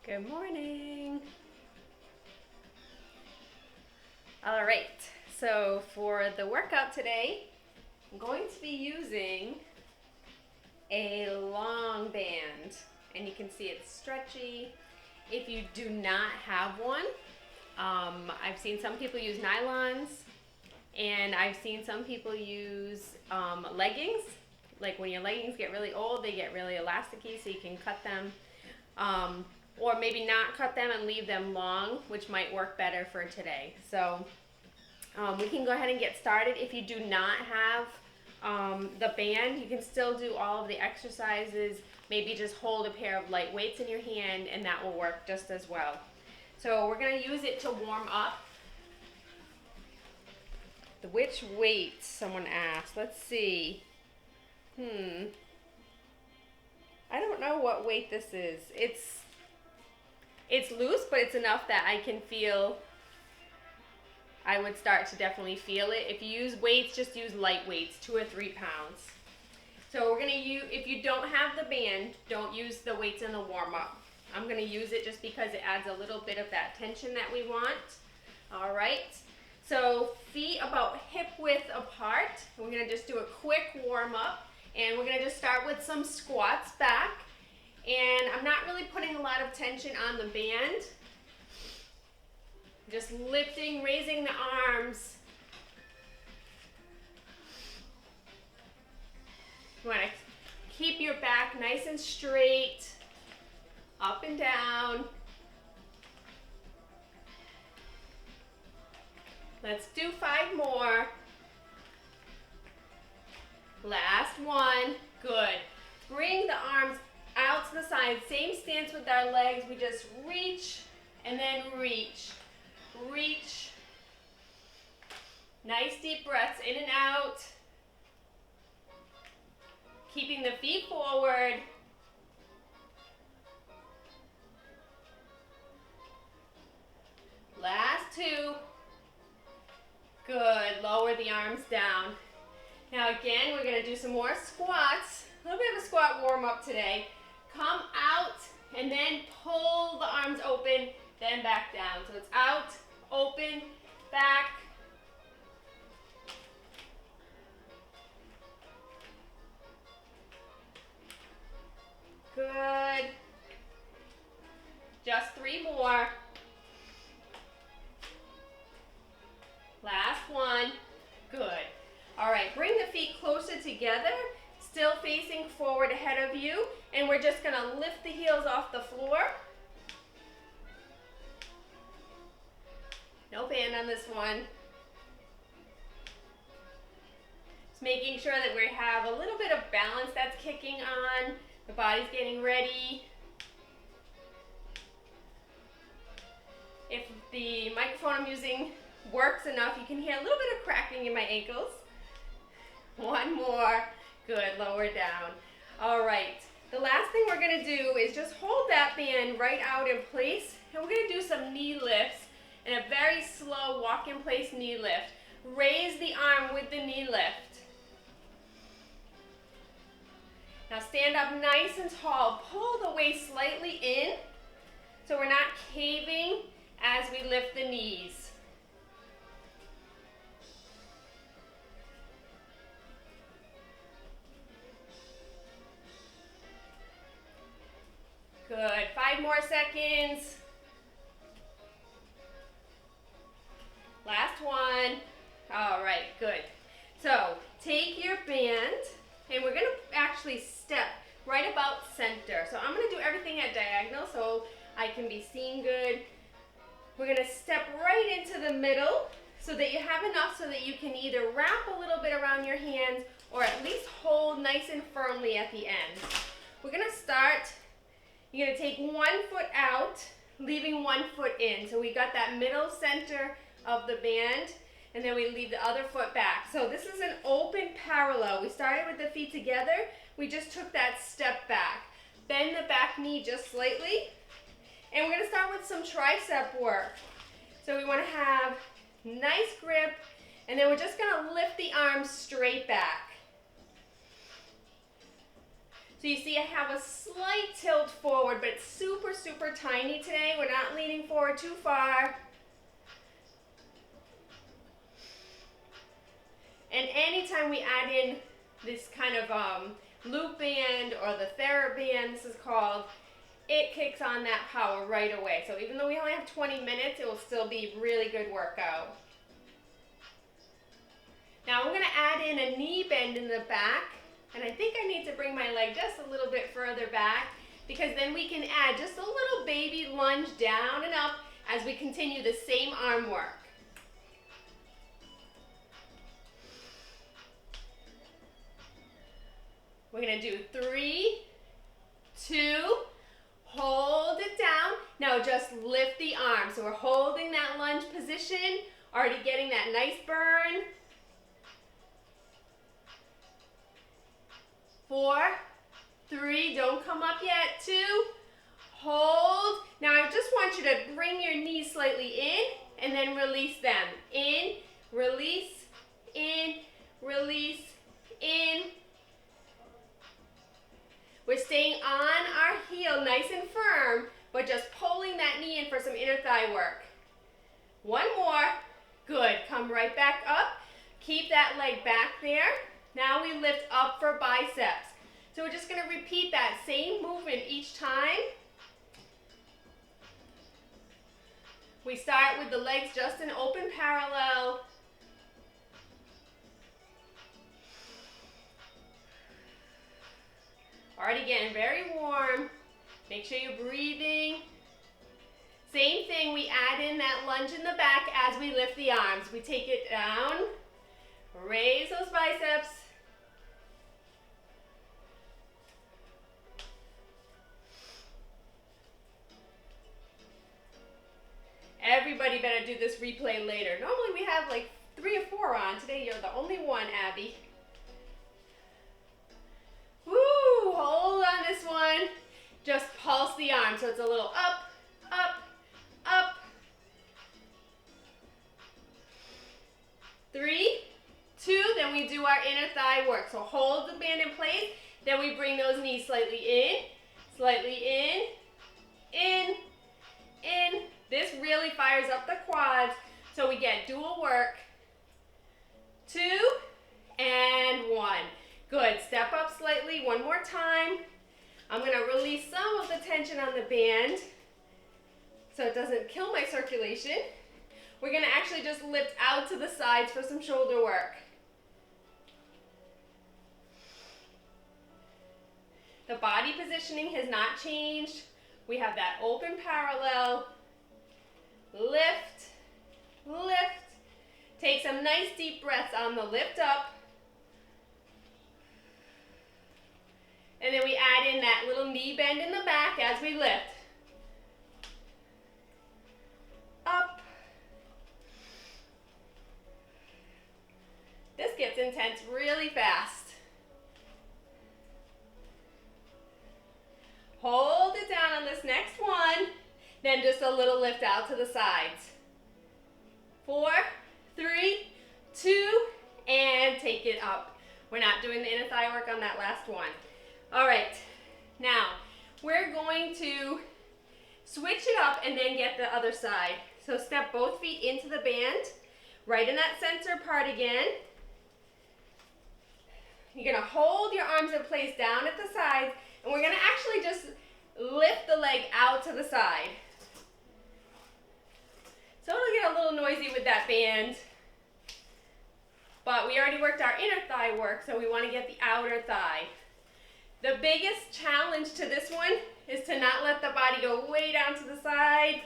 Good morning. All right, so for the workout today, I'm going to be using a long band, and you can see it's stretchy. If you do not have one, I've seen some people use nylons, and I've seen some people use leggings. Like when your leggings get really old, they get really elasticy, so you can cut them. Or maybe not cut them and leave them long, which might work better for today. So we can go ahead and get started. If you do not have the band, you can still do all of the exercises. Maybe just hold a pair of light weights in your hand and that will work just as well. So we're gonna use it to warm up. Which weight, someone asked. Let's see. I don't know what weight this is. It's loose, but it's enough that I can feel, I would start to definitely feel it. If you use weights, just use light weights, 2 or 3 pounds. So we're gonna use, if you don't have the band, don't use the weights in the warm up. I'm gonna use it just because it adds a little bit of that tension that we want. All right, so feet about hip width apart. We're gonna just do a quick warm up, and we're gonna just start with some squats back. And I'm not really putting a lot of tension on the band. Just lifting, raising the arms. You want to keep your back nice and straight, up and down. Let's do 5 more. Last one. Good. Bring the arms out to the side. Same stance with our legs. We just reach and then reach. Reach. Nice deep breaths in and out. Keeping the feet forward. Last 2. Good. Lower the arms down. Now again, we're going to do some more squats. A little bit of a squat warm up today. Come out and then pull the arms open, then back down. So it's out, open, back. Good. Just 3 more. Last one. Good. All right, bring the feet closer together, still facing forward ahead of you, and we're just gonna lift the heels off the floor. No band on this one. Just making sure that we have a little bit of balance that's kicking on, the body's getting ready. If the microphone I'm using works enough, you can hear a little bit of cracking in my ankles. 1 more. Good, lower down. All right, the last thing we're gonna do is just hold that band right out in place, and we're gonna do some knee lifts and a very slow walk in place knee lift. Raise the arm with the knee lift. Now stand up nice and tall. Pull the waist slightly in so we're not caving as we lift the knees. Good, 5 more seconds. Last one. All right, good. So take your band, and we're gonna actually step right about center. So I'm gonna do everything at diagonal so I can be seen good. We're gonna step right into the middle so that you have enough so that you can either wrap a little bit around your hands or at least hold nice and firmly at the end. We're gonna start. You're gonna take 1 foot out, leaving 1 foot in. So we got that middle center of the band, and then we leave the other foot back. So this is an open parallel. We started with the feet together. We just took that step back. Bend the back knee just slightly. And we're gonna start with some tricep work. So we wanna have nice grip, and then we're just gonna lift the arms straight back. So you see I have a slight tilt forward, but it's super, super tiny today. We're not leaning forward too far. And anytime we add in this kind of loop band or the Theraband, this is called, it kicks on that power right away. So even though we only have 20 minutes, it will still be a really good workout. Now I'm going to add in a knee bend in the back. And I think I need to bring my leg just a little bit further back, because then we can add just a little baby lunge down and up as we continue the same arm work. We're going to do 3, 2, hold it down. Now just lift the arm. So we're holding that lunge position, already getting that nice burn. 4, 3, don't come up yet. 2, hold. Now I just want you to bring your knees slightly in and then release them. In, release, in, release, in. We're staying on our heel nice and firm, but just pulling that knee in for some inner thigh work. 1 more. Good. Come right back up. Keep that leg back there. Now we lift up for biceps. So we're just going to repeat that same movement each time. We start with the legs just in open parallel. Alright, again, very warm. Make sure you're breathing. Same thing, we add in that lunge in the back as we lift the arms. We take it down, raise those biceps. Everybody better do this replay later. Normally we have like 3 or 4 on. Today you're the only one, Abby. Woo! Hold on this one. Just pulse the arm so it's a little up, up, up. 3, 2, then we do our inner thigh work. So hold the band in place, then we bring those knees slightly in, in. This really fires up the quads, so we get dual work. 2 and 1. Good. Step up slightly. One more time. I'm going to release some of the tension on the band so it doesn't kill my circulation. We're going to actually just lift out to the sides for some shoulder work. The body positioning has not changed. We have that open parallel. Lift, lift. Take some nice deep breaths on the lift up. And then we add in that little knee bend in the back as we lift. Up. This gets intense really fast. Hold it down on this next one. Then just a little lift out to the sides. 4, 3, 2, and take it up. We're not doing the inner thigh work on that last one. All right, now we're going to switch it up and then get the other side. So step both feet into the band, right in that center part again. You're gonna hold your arms in place down at the sides, and we're gonna actually just lift the leg out to the side. So it'll get a little noisy with that band, but we already worked our inner thigh work, so we want to get the outer thigh. The biggest challenge to this one is to not let the body go way down to the side.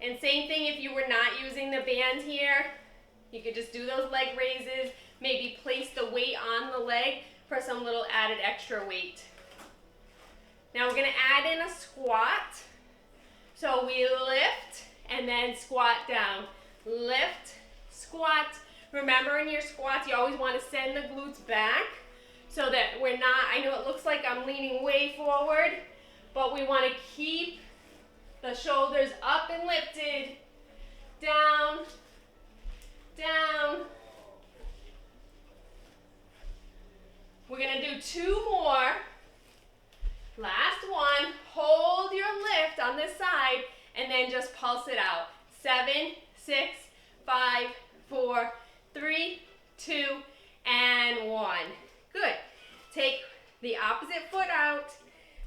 And same thing if you were not using the band here. You could just do those leg raises, maybe place the weight on the leg for some little added extra weight. Now we're going to add in a squat. So we lift and then squat down. Lift, squat. Remember in your squats you always want to send the glutes back so that we're not, I know it looks like I'm leaning way forward, but we want to keep the shoulders up and lifted. Down, down, We're gonna do 2 more. Last one, hold your lift on this side and then just pulse it out. 7, 6, 5, 4, 3, 2, and 1. Good. Take the opposite foot out,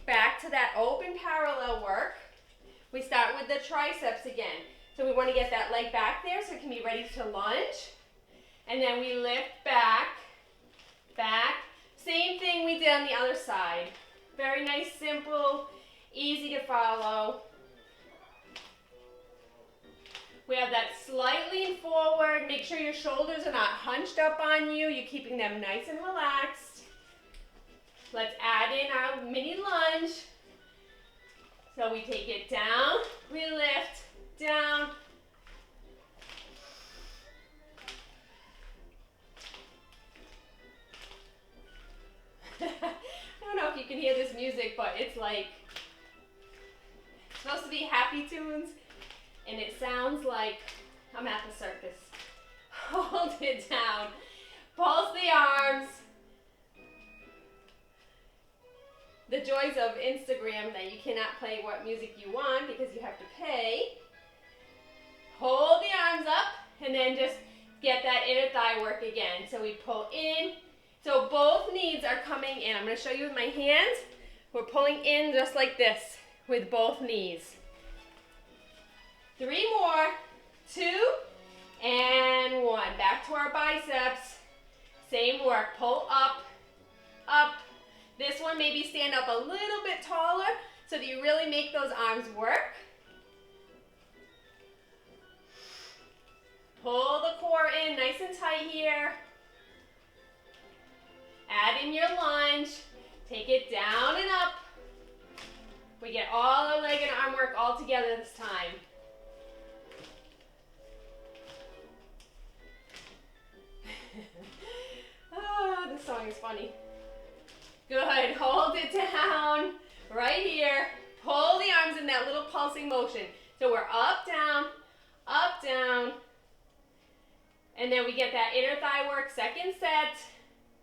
back to that open parallel work. We start with the triceps again. So we want to get that leg back there so it can be ready to lunge. And then we lift back, back. Same thing we did on the other side. Very nice, simple, easy to follow. We have that slight lean forward. Make sure your shoulders are not hunched up on you. You're keeping them nice and relaxed. Let's add in our mini lunge. So we take it down, we lift, down. I don't know if you can hear this music, but it's like, it's supposed to be happy tunes, and it sounds like I'm at the circus. Hold it down. Pulse the arms. The joys of Instagram that you cannot play what music you want because you have to pay. Hold the arms up and then just get that inner thigh work again. So we pull in. So both knees are coming in. I'm going to show you with my hands. We're pulling in just like this with both knees. 3 more. 2 and 1. Back to our biceps. Same work. Pull up, up. This one, maybe stand up a little bit taller so that you really make those arms work. Pull the core in nice and tight here. Add in your lunge. Take it down and up. We get all our leg and arm work all together this time. Oh, this song is funny. Good, hold it down, right here. Pull the arms in that little pulsing motion. So we're up, down, and then we get that inner thigh work, second set.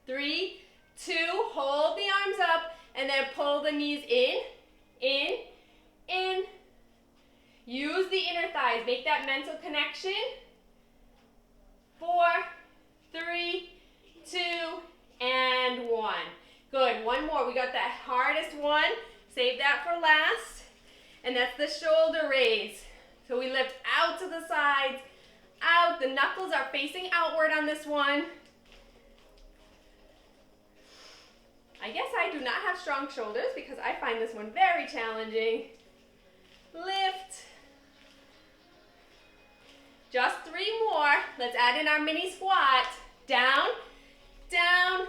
3, 2, hold the arms up, and then pull the knees in. Use the inner thighs, make that mental connection. 4, 3, 2, and 1. Good, 1 more. We got that hardest one. Save that for last. And that's the shoulder raise. So we lift out to the sides, out. The knuckles are facing outward on this one. I guess I do not have strong shoulders because I find this one very challenging. Lift. Just 3 more. Let's add in our mini squat. Down, down.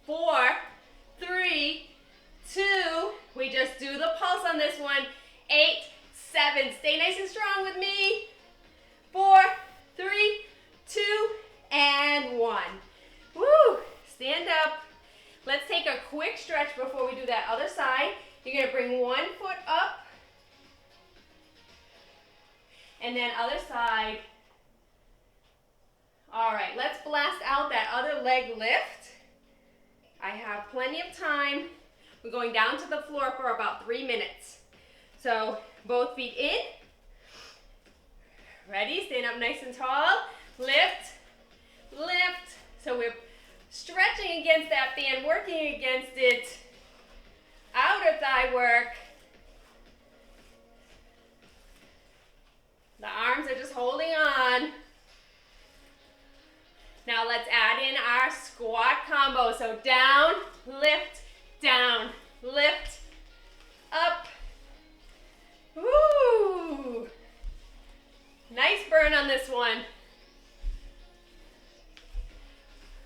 4, 3, 2. We just do the pulse on this one. 8, 7. Stay nice and strong with me. 4, 3, 2, and 1. Woo! Stand up. Let's take a quick stretch before we do that other side. You're going to bring 1 foot up. And then other side. All right, let's blast out that other leg lift. I have plenty of time. We're going down to the floor for about 3 minutes. So both feet in. Ready? Stand up nice and tall. Lift, lift. So we're stretching against that band, working against it. Outer thigh work. The arms are just holding on. Now let's add in our squat combo. So down, lift, up. Woo! Nice burn on this one.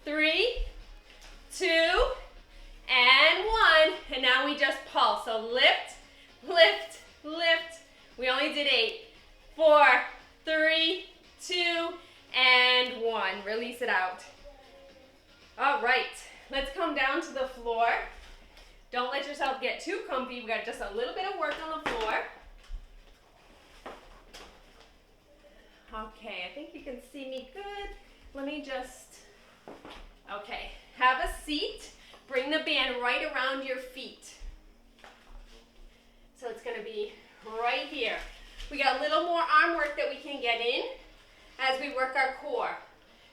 3, 2, and 1. And now we just pulse. So lift, lift, lift. We only did 8. 4, 3, 2, and 1. Release it out. All right, let's come down to the floor. Don't let yourself get too comfy. We got just a little bit of work on the floor. Okay, I think you can see me good. Let me just Okay, have a seat. Bring the band right around your feet. So it's gonna be right here. We got a little more arm work that we can get in as we work our core.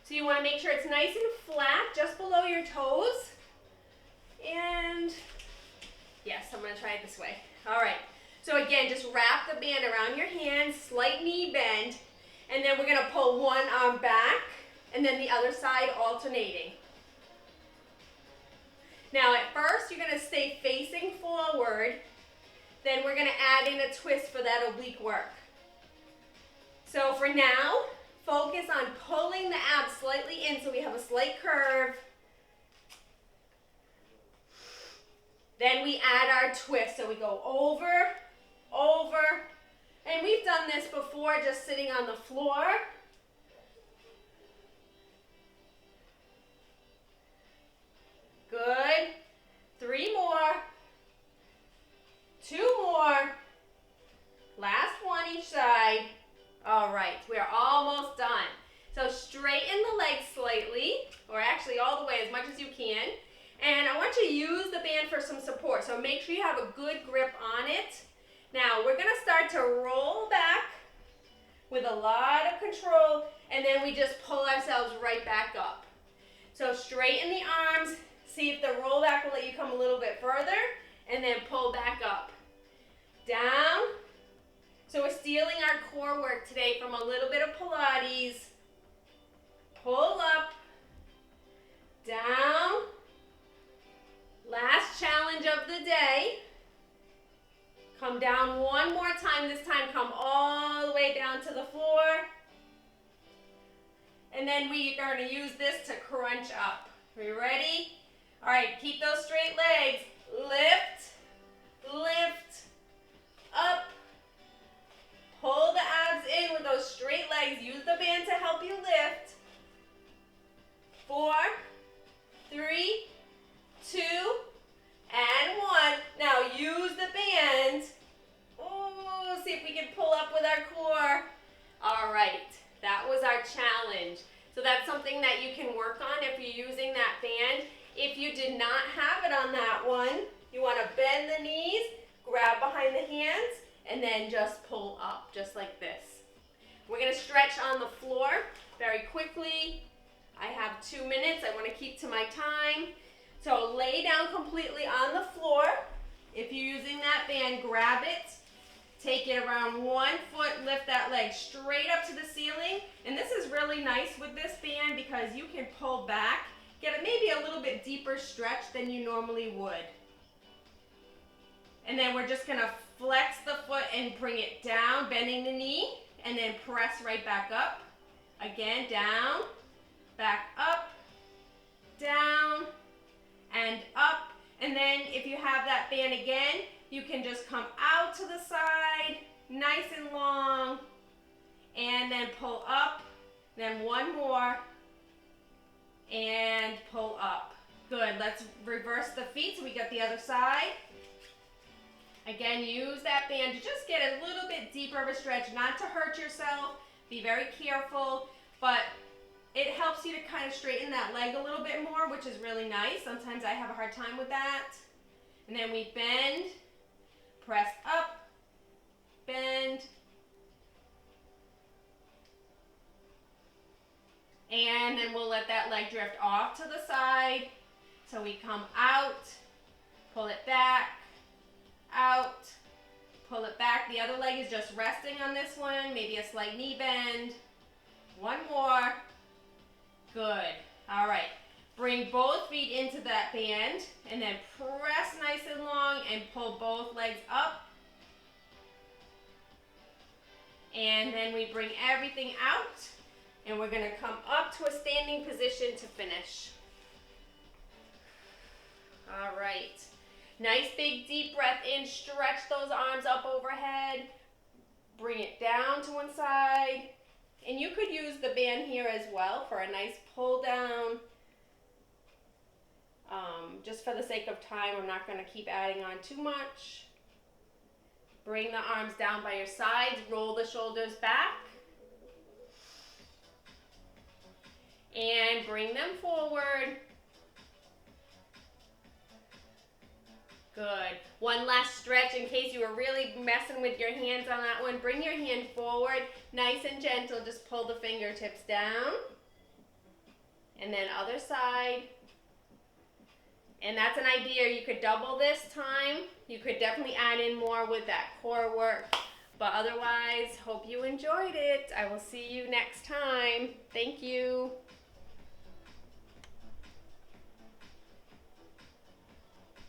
So you wanna make sure it's nice and flat, just below your toes. And yes, I'm gonna try it this way. All right, so again, just wrap the band around your hands, slight knee bend, and then we're gonna pull one arm back, and then the other side alternating. Now at first, you're gonna stay facing forward, then we're gonna add in a twist for that oblique work. So for now, focus on pulling the abs slightly in so we have a slight curve. Then we add our twist, so we go over, over, and we've done this before just sitting on the floor. Good. 3 more. 2 more. Last one each side. All right, we're almost done. So straighten the legs slightly, or actually all the way as much as you can. And I want you to use the band for some support. So make sure you have a good grip on it. Now we're gonna start to roll back with a lot of control, and then we just pull ourselves right back up. So straighten the arms. See if the rollback will let you come a little bit further, and then pull back up. Down. So we're stealing our core work today from a little bit of Pilates. Pull up. Down. Last challenge of the day. Come down one more time. This time come all the way down to the floor. And then we are going to use this to crunch up. Are you ready? All right, keep those straight legs. Lift, lift, up. Pull the abs in with those straight legs. Use the band to help you lift. 4, 3, 2, and 1. Now use the band. Oh, see if we can pull up with our core. All right, that was our challenge. So that's something that you can work on if you're using that band. If you did not have it on that one, you want to bend the knees, grab behind the hands, and then just pull up, just like this. We're going to stretch on the floor very quickly. I have 2 minutes. I want to keep to my time. So lay down completely on the floor. If you're using that band, grab it. Take it around 1 foot, lift that leg straight up to the ceiling. And this is really nice with this band because you can pull back, get maybe a little bit deeper stretch than you normally would. And then we're just gonna flex the foot and bring it down, bending the knee, and then press right back up. Again, down, back up, down, and up. And then if you have that band again, you can just come out to the side, nice and long, and then pull up, then 1 more, and pull up. Good, let's reverse the feet so we get the other side. Again, use that band to just get a little bit deeper of a stretch, not to hurt yourself. Be very careful, but it helps you to kind of straighten that leg a little bit more, which is really nice. Sometimes I have a hard time with that. And then we bend, press up, bend, and then we'll let that leg drift off to the side. So we come out, pull it back, out, pull it back. The other leg is just resting on this one, maybe a slight knee bend. 1 more. Good. All right. Bring both feet into that band and then press nice and long and pull both legs up. And then we bring everything out and we're going to come up to a standing position to finish. All right. Nice big deep breath in. Stretch those arms up overhead. Bring it down to one side. And you could use the band here as well for a nice pull down. Just for the sake of time, I'm not going to keep adding on too much. Bring the arms down by your sides. Roll the shoulders back. And bring them forward. Good. One last stretch in case you were really messing with your hands on that one. Bring your hand forward, nice and gentle. Just pull the fingertips down. And then other side. And that's an idea. You could double this time. You could definitely add in more with that core work. But otherwise, hope you enjoyed it. I will see you next time. Thank you.